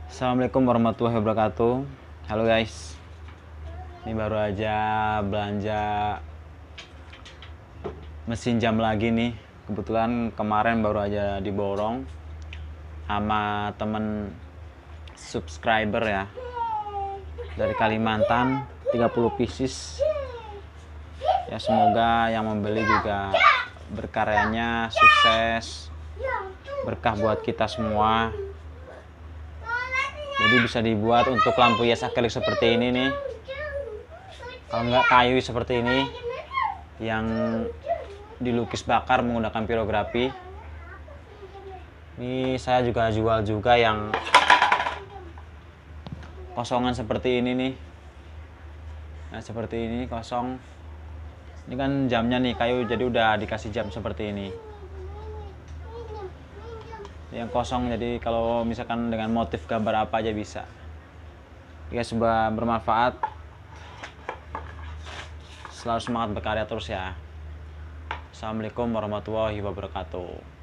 Assalamualaikum warahmatullahi wabarakatuh. Halo guys, ini baru aja belanja mesin jam lagi nih. Kebetulan kemarin baru aja diborong sama temen subscriber ya, dari Kalimantan, 30 pieces ya. Semoga yang membeli juga berkaryanya sukses, berkah buat kita semua. Jadi bisa dibuat untuk lampu hias akrilik seperti ini nih. Kalau nggak kayu seperti ini yang dilukis bakar menggunakan pirografi. Ini saya juga jual juga yang kosongan seperti ini nih. Nah, seperti ini kosong. Ini kan jamnya nih kayu, jadi udah dikasih jam seperti ini. Yang kosong, jadi kalau misalkan dengan motif gambar apa aja bisa. Ya, semoga bermanfaat. Selalu semangat berkarya terus ya. Assalamualaikum warahmatullahi wabarakatuh.